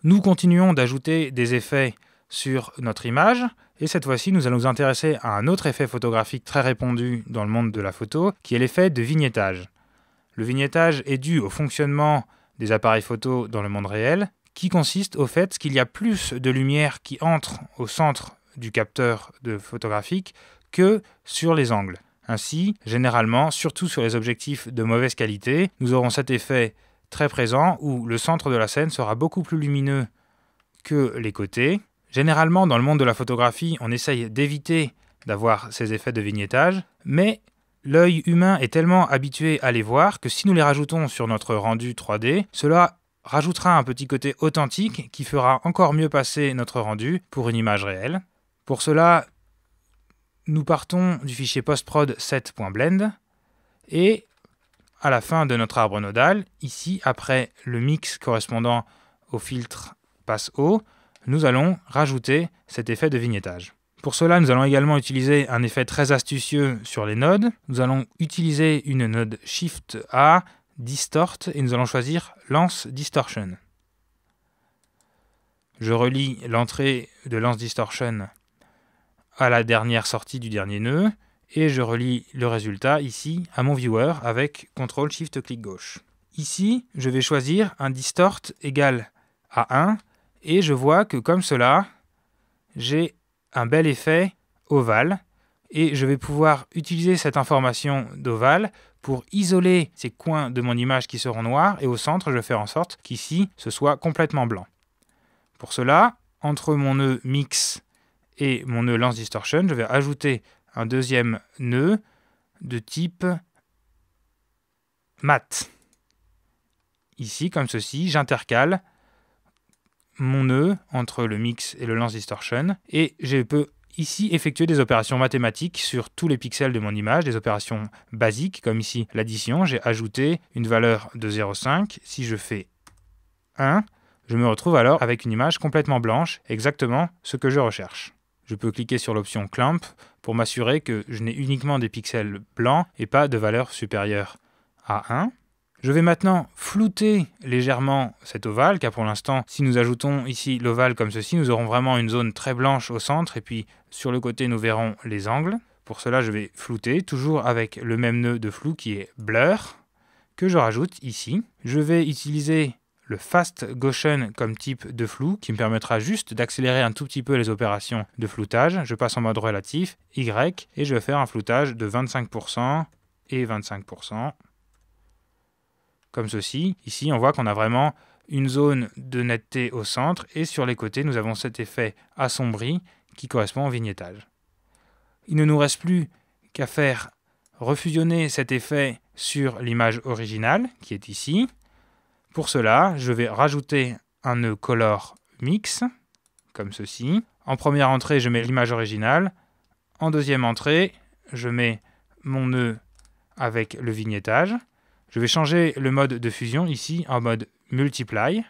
Nous continuons d'ajouter des effets sur notre image, et cette fois-ci, nous allons nous intéresser à un autre effet photographique très répandu dans le monde de la photo, qui est l'effet de vignettage. Le vignettage est dû au fonctionnement des appareils photo dans le monde réel, qui consiste au fait qu'il y a plus de lumière qui entre au centre du capteur photographique que sur les angles. Ainsi, généralement, surtout sur les objectifs de mauvaise qualité, nous aurons cet effet très présent où le centre de la scène sera beaucoup plus lumineux que les côtés. Généralement, dans le monde de la photographie, on essaye d'éviter d'avoir ces effets de vignettage, mais l'œil humain est tellement habitué à les voir que si nous les rajoutons sur notre rendu 3D, cela rajoutera un petit côté authentique qui fera encore mieux passer notre rendu pour une image réelle. Pour cela, nous partons du fichier postprod set.blend et à la fin de notre arbre nodal, ici, après le mix correspondant au filtre passe haut, nous allons rajouter cet effet de vignettage. Pour cela, nous allons également utiliser un effet très astucieux sur les nodes. Nous allons utiliser une node Shift A, Distort, et nous allons choisir Lens Distortion. Je relie l'entrée de Lens Distortion à la dernière sortie du dernier nœud, et je relie le résultat ici à mon viewer avec CTRL-SHIFT-clic gauche. Ici, je vais choisir un Distort égal à 1, et je vois que comme cela, j'ai un bel effet ovale, et je vais pouvoir utiliser cette information d'ovale pour isoler ces coins de mon image qui seront noirs, et au centre, je vais faire en sorte qu'ici, ce soit complètement blanc. Pour cela, entre mon nœud Mix et mon nœud Lens Distortion, je vais ajouter un deuxième nœud de type mat. Ici, comme ceci, j'intercale mon nœud entre le Mix et le Lens Distortion, et je peux ici effectuer des opérations mathématiques sur tous les pixels de mon image, des opérations basiques, comme ici l'addition. J'ai ajouté une valeur de 0,5. Si je fais 1, je me retrouve alors avec une image complètement blanche, exactement ce que je recherche. Je peux cliquer sur l'option Clamp pour m'assurer que je n'ai uniquement des pixels blancs et pas de valeur supérieure à 1. Je vais maintenant flouter légèrement cet ovale, car pour l'instant, si nous ajoutons ici l'ovale comme ceci, nous aurons vraiment une zone très blanche au centre, et puis sur le côté, nous verrons les angles. Pour cela, je vais flouter, toujours avec le même nœud de flou qui est Blur, que je rajoute ici. Je vais utiliser le Fast Gaussian comme type de flou, qui me permettra juste d'accélérer un tout petit peu les opérations de floutage. Je passe en mode relatif, Y, et je vais faire un floutage de 25% et 25%. Comme ceci. Ici, on voit qu'on a vraiment une zone de netteté au centre, et sur les côtés, nous avons cet effet assombri qui correspond au vignettage. Il ne nous reste plus qu'à faire refusionner cet effet sur l'image originale, qui est ici. Pour cela, je vais rajouter un nœud Color Mix, comme ceci. En première entrée, je mets l'image originale. En deuxième entrée, je mets mon nœud avec le vignettage. Je vais changer le mode de fusion ici en mode Multiply.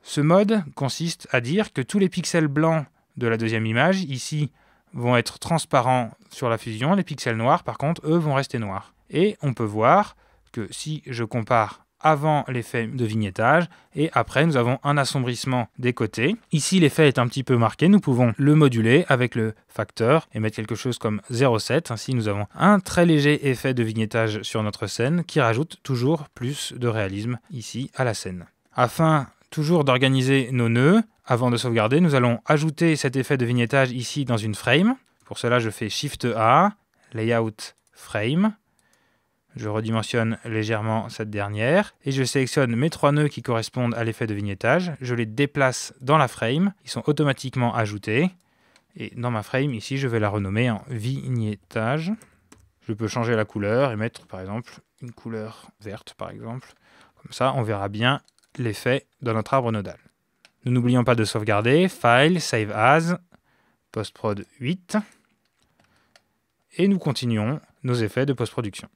Ce mode consiste à dire que tous les pixels blancs de la deuxième image ici vont être transparents sur la fusion. Les pixels noirs, par contre, eux, vont rester noirs. Et on peut voir que si je compare avant l'effet de vignettage et après, nous avons un assombrissement des côtés. Ici, l'effet est un petit peu marqué. Nous pouvons le moduler avec le facteur et mettre quelque chose comme 0,7. Ainsi, nous avons un très léger effet de vignettage sur notre scène qui rajoute toujours plus de réalisme ici à la scène. Afin toujours d'organiser nos nœuds, avant de sauvegarder, nous allons ajouter cet effet de vignettage ici dans une frame. Pour cela, je fais Shift A, Layout Frame. Je redimensionne légèrement cette dernière et je sélectionne mes 3 nœuds qui correspondent à l'effet de vignettage. Je les déplace dans la frame. Ils sont automatiquement ajoutés. Et dans ma frame, ici, je vais la renommer en vignettage. Je peux changer la couleur et mettre, par exemple, une couleur verte, par exemple. Comme ça, on verra bien l'effet dans notre arbre nodal. Nous n'oublions pas de sauvegarder. File, Save As, Postprod 8. Et nous continuons nos effets de post-production.